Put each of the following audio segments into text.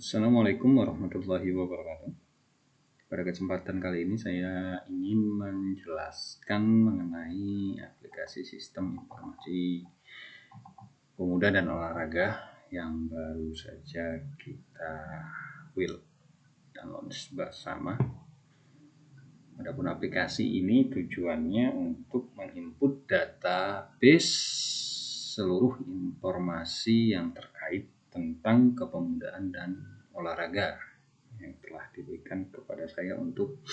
Assalamualaikum warahmatullahi wabarakatuh. Pada kesempatan kali ini saya ingin menjelaskan mengenai aplikasi sistem informasi pemuda dan olahraga yang baru saja kita download bersama. Adapun aplikasi ini tujuannya untuk menginput database seluruh informasi yang terkait tentang kepemudaan dan olahraga yang telah diberikan kepada saya untuk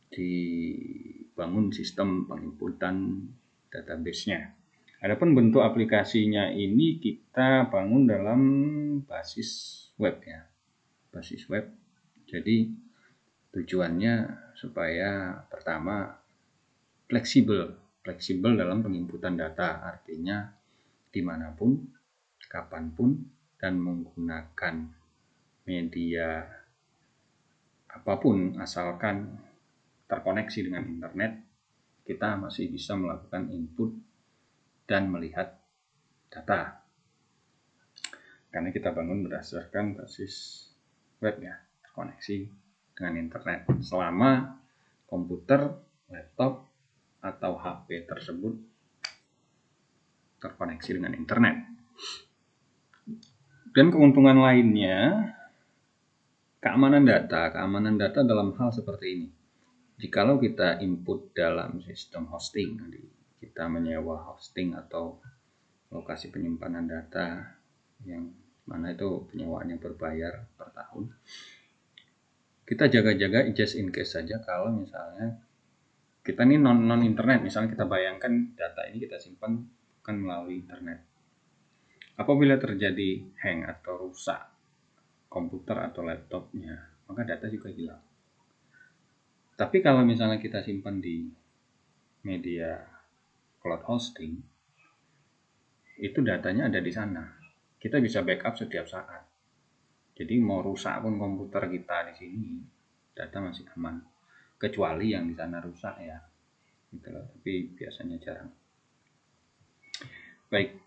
dibangun sistem penginputan database-nya. Adapun bentuk aplikasinya ini kita bangun dalam basis web ya. Basis web. Jadi tujuannya supaya pertama fleksibel dalam penginputan data, artinya dimanapun, kapanpun, dan menggunakan media apapun asalkan terkoneksi dengan internet, kita masih bisa melakukan input dan melihat data. Karena kita bangun berdasarkan basis web ya, terkoneksi dengan internet. Selama komputer, laptop, atau HP tersebut terkoneksi dengan internet. Dan keuntungan lainnya, keamanan data dalam hal seperti ini. Jikalau kita input dalam sistem hosting, kita menyewa hosting atau lokasi penyimpanan data yang mana itu penyewaannya berbayar per tahun. Kita jaga-jaga just in case saja kalau misalnya kita ini non internet, misalnya kita bayangkan data ini kita simpan bukan melalui internet. Apabila terjadi hang atau rusak komputer atau laptopnya, maka data juga hilang. Tapi kalau misalnya kita simpan di media cloud hosting, itu datanya ada di sana. Kita bisa backup setiap saat. Jadi mau rusak pun komputer kita di sini, data masih aman. Kecuali yang di sana rusak ya. Gitu loh. Tapi biasanya jarang. Baik.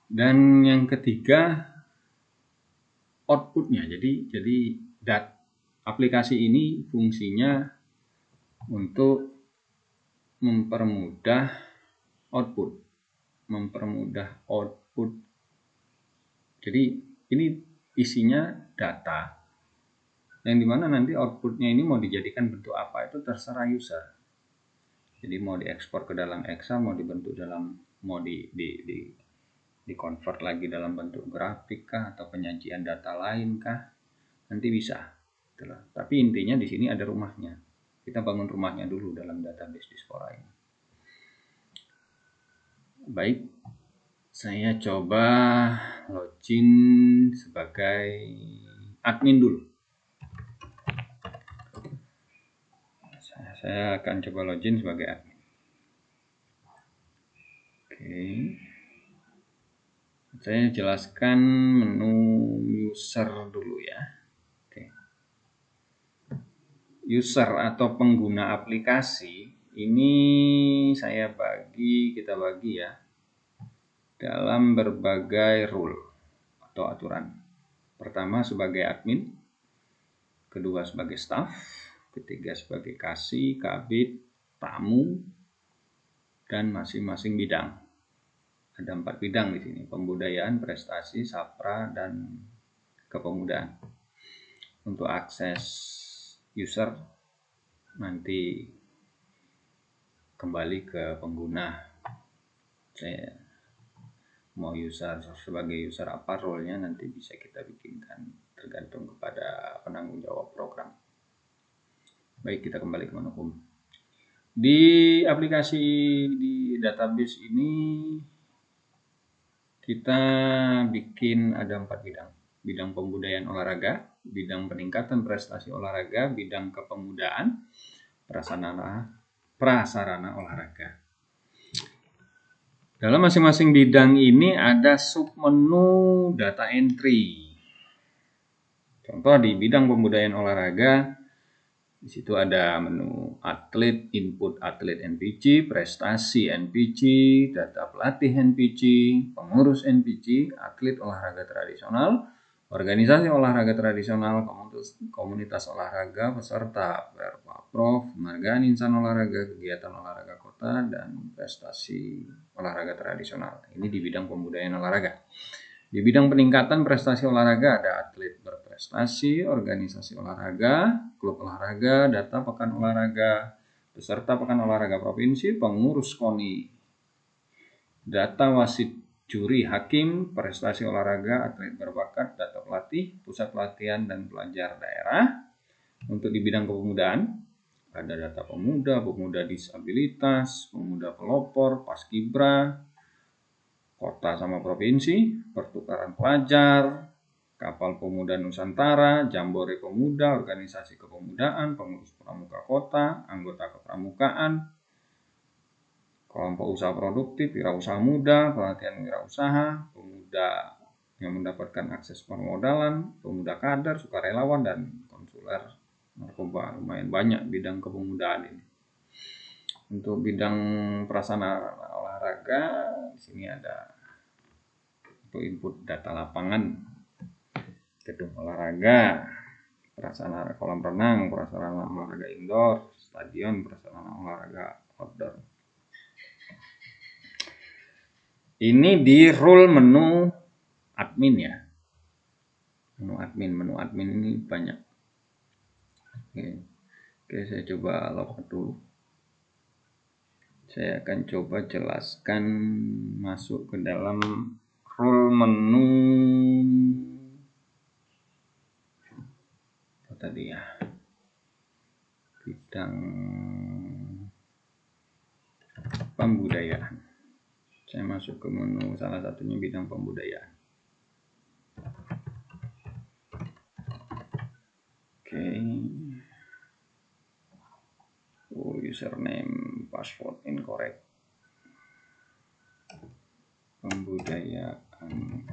Dan yang ketiga, outputnya. Jadi aplikasi ini fungsinya untuk mempermudah output. Jadi ini isinya data yang dimana nanti outputnya ini mau dijadikan bentuk apa itu terserah user. Jadi mau diekspor ke dalam Excel, mau dibentuk dalam, mau di convert lagi dalam bentuk grafik kah atau penyajian data lain kah, nanti bisa. Itulah. Tapi intinya di sini ada rumahnya. Kita bangun rumahnya dulu dalam database Dispora ini. Baik, saya coba login sebagai admin dulu. Saya akan coba login sebagai admin. Oke. Saya jelaskan menu user dulu ya. Oke. User atau pengguna aplikasi ini kita bagi ya dalam berbagai rule atau aturan. Pertama sebagai admin, kedua sebagai staff, ketiga sebagai kasih, kabid, tamu, dan masing-masing bidang. Ada 4 bidang di sini: pembudayaan, prestasi, sapra, dan kepemudaan. Untuk akses user nanti kembali ke pengguna. Saya mau sebagai user apa role-nya nanti bisa kita bikinkan tergantung kepada penanggung jawab program. Baik, kita kembali ke menu home. Di aplikasi di database ini kita bikin ada 4 bidang. Bidang pembudayaan olahraga, bidang peningkatan prestasi olahraga, bidang kepemudaan, prasarana olahraga. Dalam masing-masing bidang ini ada submenu data entry. Contoh di bidang pembudayaan olahraga, di situ ada menu atlet, input atlet NPC, prestasi NPC, data pelatih NPC, pengurus NPC, atlet olahraga tradisional, organisasi olahraga tradisional, komunitas olahraga, peserta, Perpaprov, penghargaan insan olahraga, kegiatan olahraga kota, dan prestasi olahraga tradisional. Ini di bidang pembudayaan olahraga. Di bidang peningkatan prestasi olahraga ada atlet berprestasi, organisasi olahraga, klub olahraga, data pekan olahraga, peserta pekan olahraga provinsi, pengurus KONI, data wasit, juri, hakim, prestasi olahraga, atlet berbakat, data pelatih, pusat pelatihan dan pelajar daerah. Untuk di bidang kepemudaan ada data pemuda, pemuda disabilitas, pemuda pelopor, paskibra, kota sama provinsi, pertukaran pelajar, kapal pemuda Nusantara, jambore pemuda, organisasi kepemudaan, pengurus pramuka kota, anggota kepramukaan, kelompok usaha produktif, wirausaha muda, pelatihan wirausaha, pemuda yang mendapatkan akses permodalan, pemuda kader, sukarelawan, dan konsuler narkoba. Lumayan banyak bidang kepemudaan ini. Untuk bidang prasarana olahraga, di sini ada untuk input data lapangan, gedung olahraga, prasarana kolam renang, prasarana olahraga indoor, stadion, prasarana olahraga outdoor. Ini di rule menu admin ya. Menu admin ini banyak. Oke, saya coba log dulu. Saya akan coba jelaskan masuk ke dalam rule menu apa tadi ya, bidang pembudayaan. Saya masuk ke menu salah satunya bidang pembudayaan. Oke. Username, password incorrect. Pembudayaan.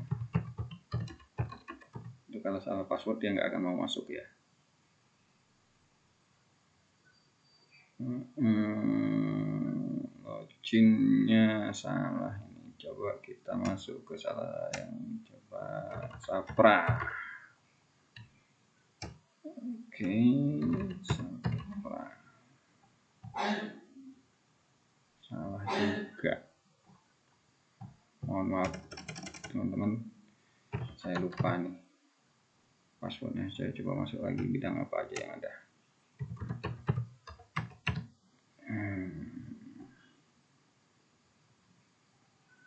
Itu kalau salah password dia nggak akan mau masuk ya. Loginnya salah ini. Coba kita masuk ke salah yang coba Sapra. Oke, Sapra. Salah juga. Mohon maaf teman-teman, saya lupa nih passwordnya. Saya coba masuk lagi bidang apa aja yang ada.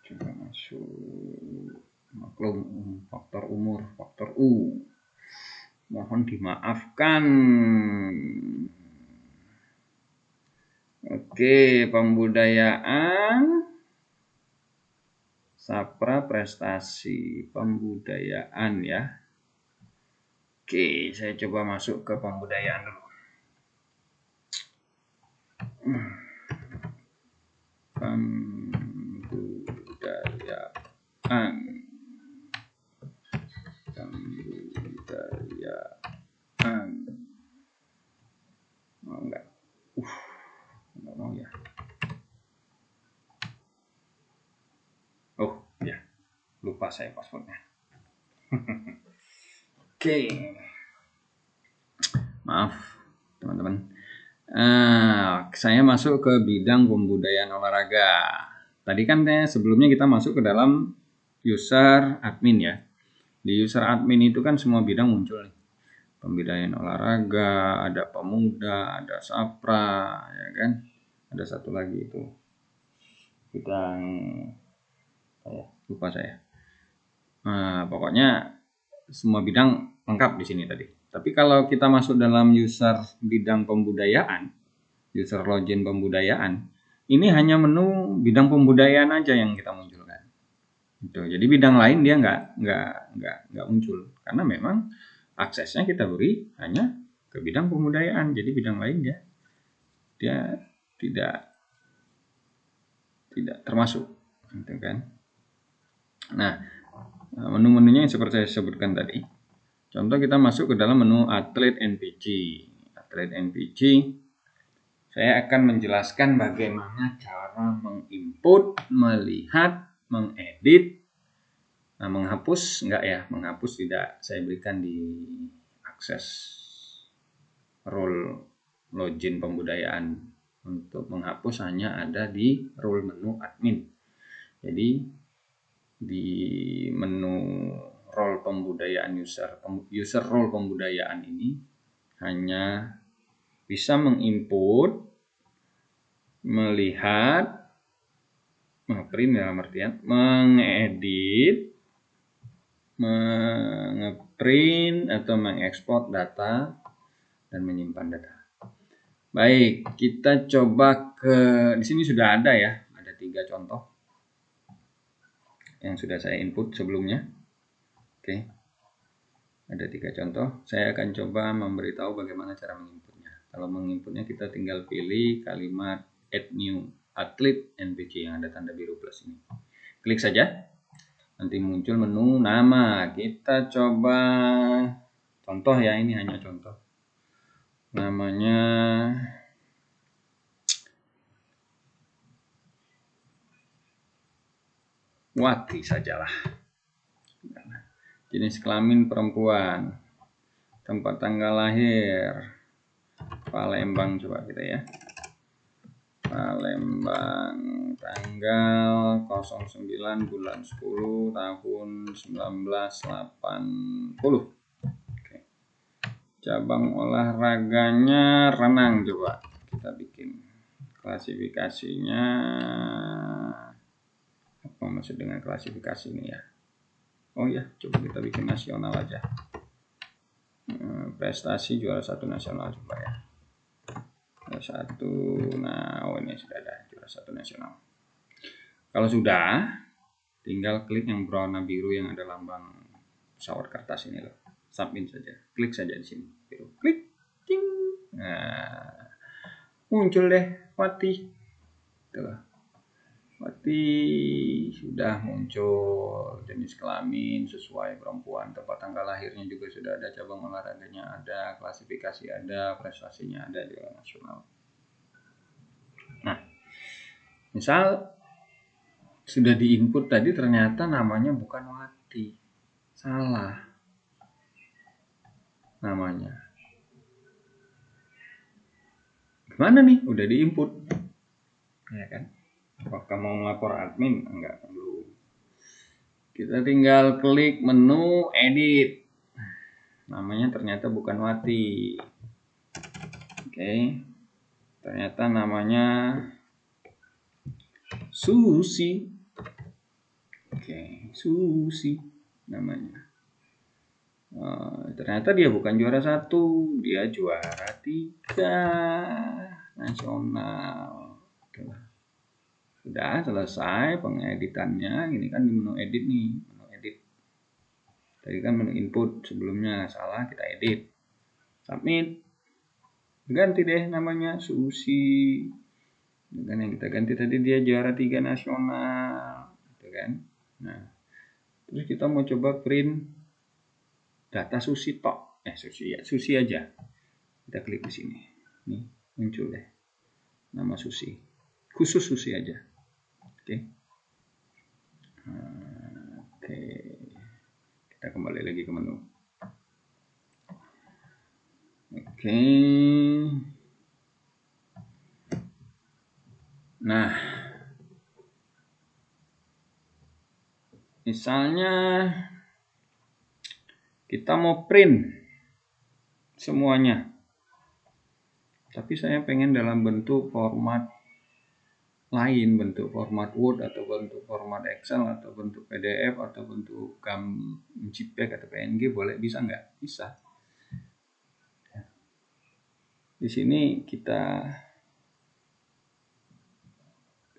Coba masuk maklum, faktor umur, faktor U. Mohon dimaafkan. Oke, pembudayaan, Sapra prestasi pembudayaan ya. Oke, saya coba masuk ke pembudayaan dulu. Pembudayaan. Oh enggak. Enggak mau ya. Oh ya, lupa saya passwordnya. Oke. Maaf teman-teman. Saya masuk ke bidang pembudayaan olahraga. Tadi kan sebelumnya kita masuk ke dalam user admin ya. Di user admin itu kan semua bidang muncul nih. Pembudayaan olahraga, ada pemuda, ada Sapra, ya kan. Ada satu lagi itu bidang lupa saya. Pokoknya semua bidang lengkap di sini tadi. Tapi kalau kita masuk dalam user bidang pembudayaan, user login pembudayaan, ini hanya menu bidang pembudayaan aja yang kita munculkan. Gitu. Jadi bidang lain dia nggak muncul karena memang aksesnya kita beri hanya ke bidang pembudayaan. Jadi bidang lain dia tidak termasuk, gitu kan. Nah, menu-menunya yang seperti saya sebutkan tadi. Contoh kita masuk ke dalam menu atlet NPC. Atlet NPC, saya akan menjelaskan bagaimana cara menginput, melihat, mengedit Nah, menghapus enggak ya, menghapus tidak saya berikan di akses role login pembudayaan. Untuk menghapus hanya ada di role menu admin. Jadi di menu role pembudayaan user role pembudayaan ini hanya bisa menginput, melihat, ngeprint dalam artian mengedit, mengeprint atau mengekspor data dan menyimpan data. Baik, kita coba di sini sudah ada ya, ada 3 contoh yang sudah saya input sebelumnya. Oke, ada 3 contoh. Saya akan coba memberitahu bagaimana cara menginputnya. Kalau menginputnya kita tinggal pilih kalimat add new athlete NPC yang ada tanda biru plus ini. Klik saja, nanti muncul menu nama. Kita coba contoh ya, ini hanya contoh. Namanya Wati sajalah. Jenis kelamin perempuan. Tempat tanggal lahir Palembang, coba kita ya. Palembang, tanggal 09 bulan 10 tahun 1980. Oke. Cabang olahraganya renang, coba kita bikin. Klasifikasinya apa maksud dengan klasifikasi ini ya? Oh ya, coba kita bikin nasional aja. Prestasi juara 1 nasional coba ya. Juara 1, nah ini sudah ada juara 1 nasional. Kalau sudah, tinggal klik yang berwarna biru yang ada lambang pesawat kertas ini loh. Submit saja, klik saja di sini. Biru. Klik, ting. Nah, muncul deh Wati. Tuh. Wati sudah muncul, jenis kelamin sesuai perempuan, tempat tanggal lahirnya juga sudah ada, cabang olahraganya ada, klasifikasi ada, prestasinya ada juga nasional. Nah, misal sudah diinput tadi ternyata namanya bukan Wati, salah namanya. Gimana nih? Udah diinput, ya kan? Apakah mau melapor admin? Enggak perlu. Kita tinggal klik menu edit. Namanya ternyata bukan Wati. Oke. Ternyata namanya Susi. Oke, Susi namanya. Ternyata dia bukan juara 1, dia juara 3 nasional. Sudah selesai pengeditannya. Ini kan di menu edit nih, menu edit. Tadi kan menu input sebelumnya salah, kita edit. Submit. Ganti deh namanya Susi. Dan yang kita ganti tadi dia juara 3 nasional, gitu kan. Nah, terus kita mau coba print data Susi tok. Susi aja. Kita klik di sini. Nih, muncul deh nama Susi. Khusus Susi aja. Oke. Oke. Kita kembali lagi ke menu. Oke. Nah, misalnya kita mau print semuanya, tapi saya pengen dalam bentuk format lain, bentuk format Word atau bentuk format Excel atau bentuk PDF atau bentuk JPEG atau PNG, boleh? Bisa nggak? Bisa. Di sini kita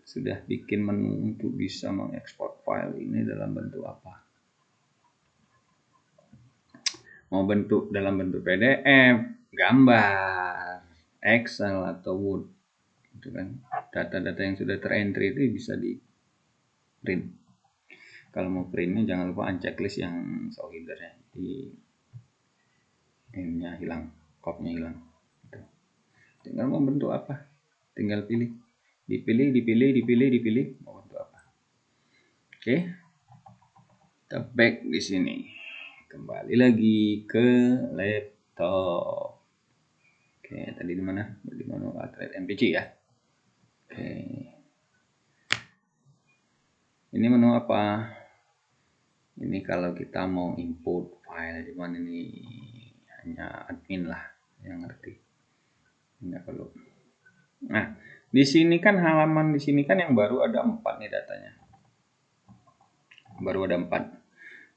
sudah bikin menu untuk bisa mengekspor file ini dalam bentuk apa. Mau bentuk dalam bentuk PDF, gambar, Excel atau Word, itu kan data-data yang sudah terentry itu bisa di print. Kalau mau printnya jangan lupa unchecklist yang show header ya, di ininya hilang, kopnya hilang. Gitu. Tinggal mau bentuk apa, tinggal pilih, dipilih mau bentuk apa. Oke. Kita back di sini. Kembali lagi ke laptop. Oke, tadi di mana? Di manual Athlete MPG ya. Oke. Ini menu apa? Ini kalau kita mau input file, cuman ini hanya admin lah yang ngerti. Enggak perlu. Nah, di sini kan halaman di sini kan yang baru ada 4 nih datanya. Baru ada 4.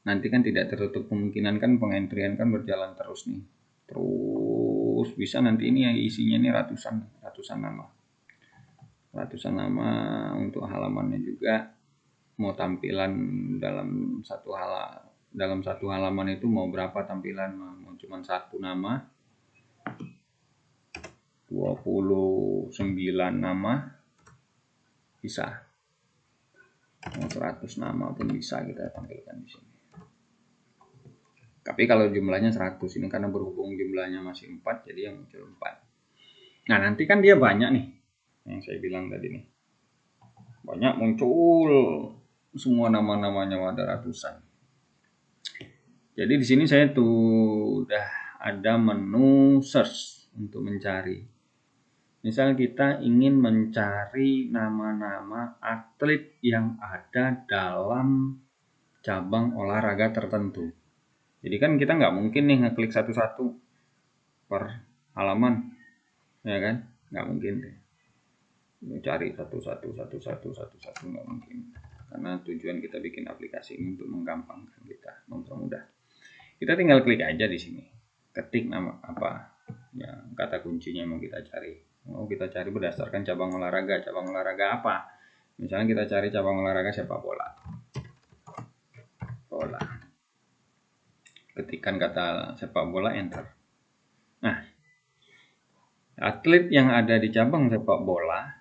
Nanti kan tidak tertutup kemungkinan kan pengentrian kan berjalan terus nih. Terus bisa nanti ini yang isinya ini ratusan nama. Ratusan nama untuk halamannya juga. Mau tampilan dalam satu halaman itu mau berapa tampilan, mau cuma satu nama, 29 nama bisa, mau 100 nama pun bisa kita tampilkan di sini. Tapi kalau jumlahnya 100 ini karena berhubung jumlahnya masih 4 jadi yang muncul 4. Nah nanti kan dia banyak nih yang saya bilang tadi nih, banyak muncul semua nama-namanya ada ratusan. Jadi di sini saya tuh udah ada menu search untuk mencari. Misal kita ingin mencari nama-nama atlet yang ada dalam cabang olahraga tertentu. Jadi kan kita nggak mungkin nih ngeklik satu-satu per halaman, ya kan? Nggak mungkin deh. Cari satu-satu nggak mungkin. Karena tujuan kita bikin aplikasi ini untuk menggampangkan kita, mempermudah. Kita tinggal klik aja di sini, ketik nama apa, ya kata kuncinya mau kita cari. Mau kita cari berdasarkan cabang olahraga apa? Misalnya kita cari cabang olahraga sepak bola. Ketikkan kata sepak bola, enter. Nah, atlet yang ada di cabang sepak bola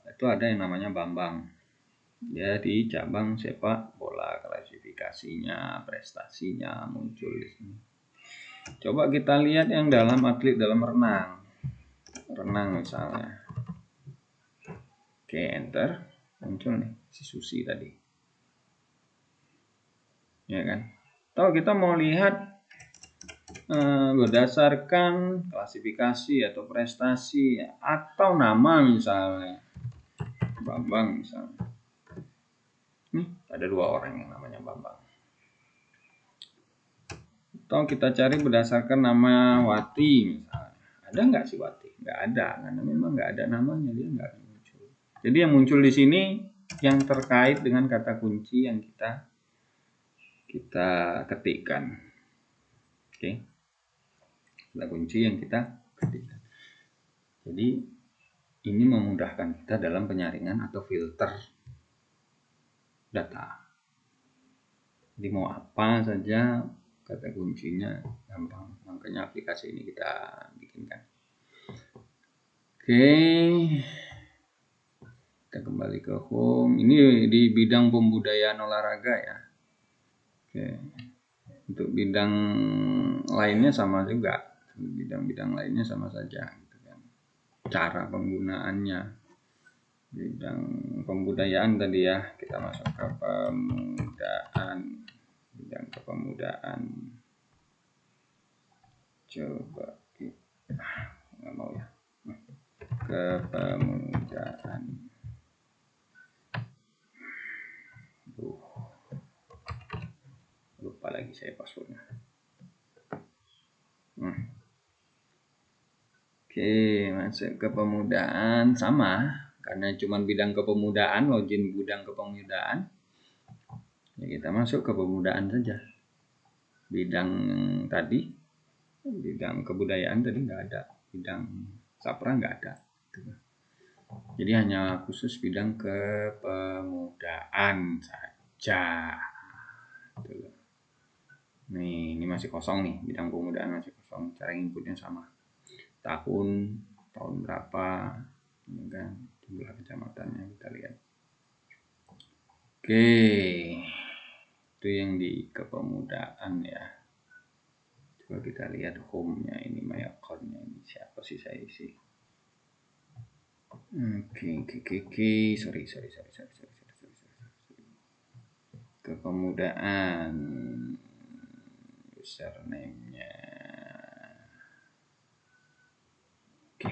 itu ada yang namanya Bambang. Dia di cabang sepak bola, klasifikasinya, prestasinya muncul di sini. Coba kita lihat yang dalam atlet dalam renang misalnya. Oke, enter, muncul nih si Susi tadi, ya kan? Atau kita mau lihat berdasarkan klasifikasi atau prestasi atau nama misalnya Bambang misalnya. Nih ada 2 orang yang namanya Bambang. Atau kita cari berdasarkan nama Wati misalnya. Ada nggak sih Wati? Nggak ada, karena memang nggak ada namanya, dia nggak muncul. Jadi yang muncul di sini yang terkait dengan kata kunci yang kita ketikkan. Oke. Kata kunci yang kita ketikkan. Jadi ini memudahkan kita dalam penyaringan atau filter data. Jadi mau apa saja kata kuncinya gampang, makanya aplikasi ini kita bikinkan. Oke, kita kembali ke home. Ini di bidang pembudayaan olahraga ya. Oke, untuk bidang lainnya sama juga, bidang-bidang lainnya sama saja gitu kan. Cara penggunaannya, bidang pembudayaan tadi ya, kita masuk ke pemudaan, bidang kepemudaan. Coba nggak mau ya, kepemudaan. Lupa lagi saya passwordnya. Oke, masuk kepemudaan sama, karena cuma bidang kepemudaan, login bidang kepemudaan. Ya kita masuk kepemudaan saja. Bidang tadi, bidang kebudayaan tadi nggak ada, bidang sapra nggak ada. Jadi hanya khusus bidang kepemudaan saja. Nih, ini masih kosong nih, bidang pemudaan masih kosong. Cara inputnya sama. Tahun berapa, ini kan jumlah kecamatannya kita lihat. Oke, itu yang di kepemudaan ya. Coba kita lihat home-nya ini, my account-nya ini siapa sih saya isi. Oke, sorry. kepemudaan, username-nya. Oke,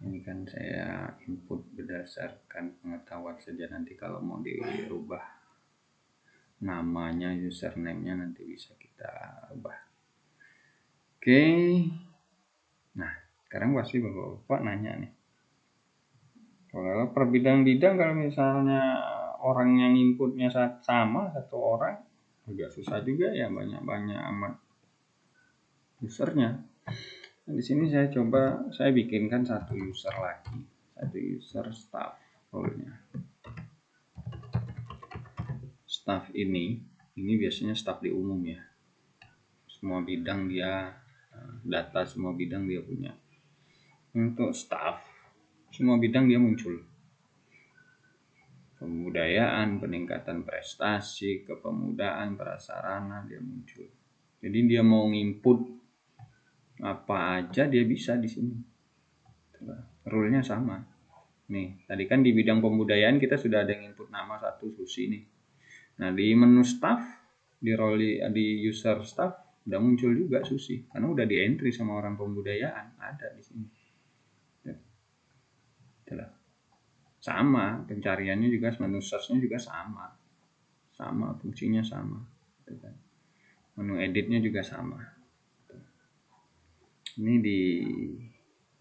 ini kan saya input berdasarkan pengetahuan saja, nanti kalau mau dirubah namanya, username-nya nanti bisa kita ubah. Oke, nah sekarang pasti bapak-bapak nanya nih, kalau per bidang-bidang, kalau misalnya orang yang inputnya sama satu orang, agak susah juga ya, banyak-banyak amat usernya. Nah, di sini saya bikinkan satu user lagi, satu user staff role-nya. Staff ini biasanya staff di umum ya. Semua bidang dia, data semua bidang dia punya. Untuk staff, semua bidang dia muncul. Pembudayaan, peningkatan prestasi, kepemudaan, prasarana dia muncul. Jadi dia mau nginput apa aja dia bisa di sini. Rule-nya sama. Nih, tadi kan di bidang pembudayaan kita sudah ada yang input nama satu, Susi nih. Nah, di menu staff, di user staff udah muncul juga Susi, karena udah di entry sama orang pembudayaan, ada di sini. Itulah. Sama, pencariannya juga, menu search-nya juga sama, fungsinya sama. Menu editnya juga sama. Ini di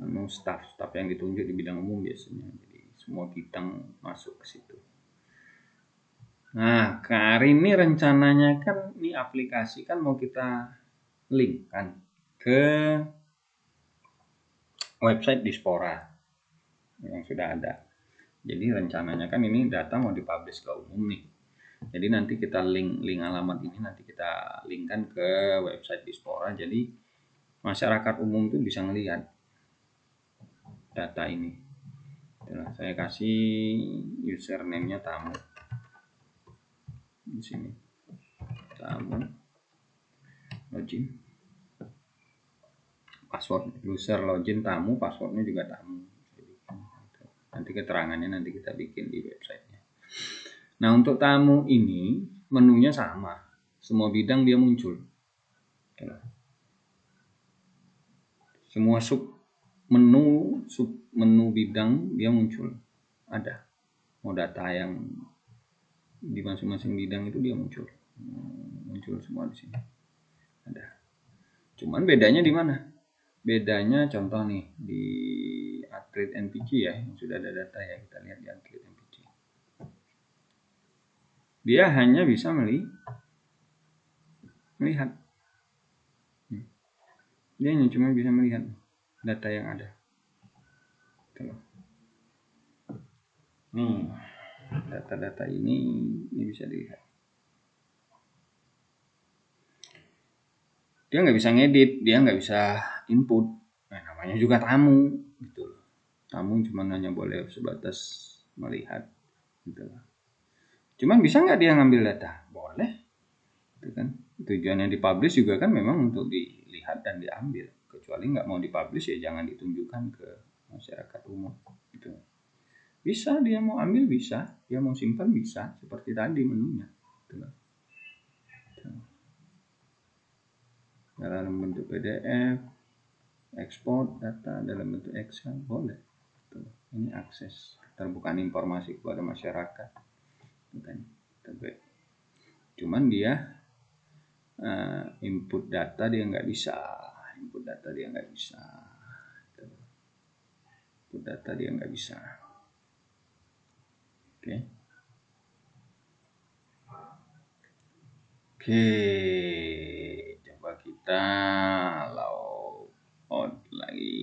menu staff yang ditunjuk di bidang umum biasanya, jadi semua bidang masuk ke situ. Nah, hari ini rencananya kan ini aplikasi kan mau kita link kan ke website Dispora yang sudah ada. Jadi rencananya kan ini data mau dipublish ke umum nih. Jadi nanti kita link alamat ini nanti kita linkkan ke website Dispora. Jadi masyarakat umum tuh bisa ngelihat data ini. Saya kasih username-nya tamu di sini. Tamu, login, password, user login tamu, passwordnya juga tamu. Nanti keterangannya nanti kita bikin di websitenya. Nah, untuk tamu ini menunya sama, semua bidang dia muncul. Semua menu bidang dia muncul, ada. Mau data yang di masing-masing bidang itu dia muncul semua di sini, ada. Cuman bedanya di mana? Bedanya contoh nih di Atlet NPC ya, yang sudah ada data ya, kita lihat di Atlet NPC. Dia hanya bisa melihat. Dia hanya cuma bisa melihat data yang ada. Nih, data-data ini bisa dilihat. Dia nggak bisa ngedit, dia nggak bisa input. Nah, namanya juga tamu, gitu. Tamu cuma hanya boleh sebatas melihat, gitu. Cuman bisa nggak dia ngambil data? Boleh, gitu kan. Tujuannya dipublish juga kan memang untuk dilihat dan diambil. Kecuali nggak mau dipublish ya jangan ditunjukkan ke masyarakat umum, gitu. Bisa dia mau ambil, bisa dia mau simpan, bisa seperti tadi menunya, gitu. Dalam bentuk PDF, ekspor data dalam bentuk Excel, boleh. Ini akses keterbukaan informasi kepada masyarakat, cuman dia input data dia nggak bisa, input data dia nggak bisa. Oke, coba kita log out lagi.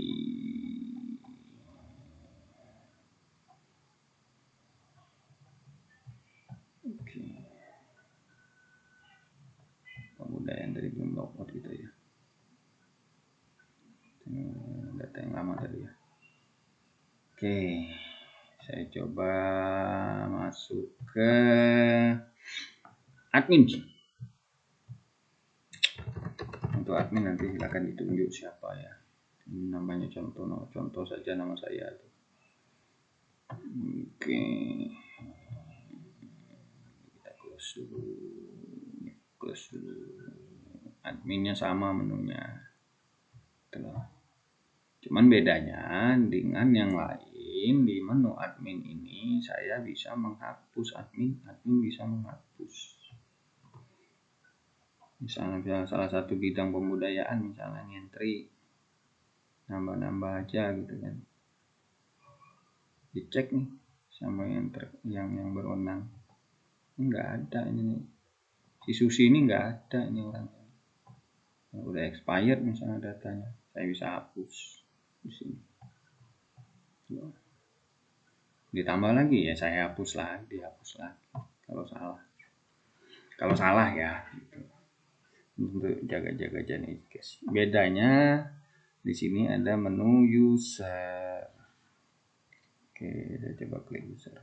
Oke. Pembudayaan dari belum log out gitu ya. Data yang lama tadi ya. Oke, saya coba masuk ke admin. Untuk admin nanti silakan ditunjuk siapa ya. Ini namanya contoh saja nama saya. Oke. Kita close close dulu. Adminnya sama menunya. Cuman bedanya dengan yang lain, di menu admin ini saya bisa menghapus admin bisa menghapus. Misalnya salah satu bidang pembudayaan, misalnya entry, nambah aja gitu kan. Dicek nih sama yang berwenang. Nggak ada ini. Si Susi ini nggak ada ini orangnya. Udah expired misalnya datanya, saya bisa hapus di sini. Ditambah lagi ya saya dihapus lagi kalau salah ya gitu. Untuk jaga-jaga guys. Bedanya di sini ada menu user. Oke, saya coba klik user.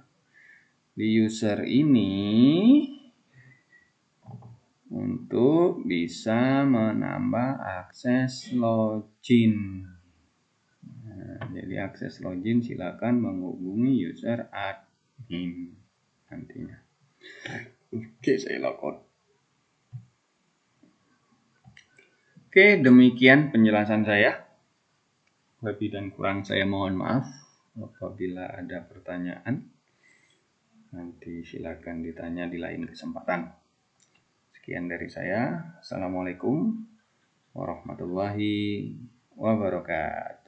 Di user ini untuk bisa menambah akses login. Nah, jadi akses login silakan menghubungi user admin nantinya. Oke, saya logout. Oke, demikian penjelasan saya. Lebih dan kurang saya mohon maaf. Apabila ada pertanyaan, nanti silakan ditanya di lain kesempatan. Sekian dari saya. Assalamualaikum warahmatullahi wabarakatuh.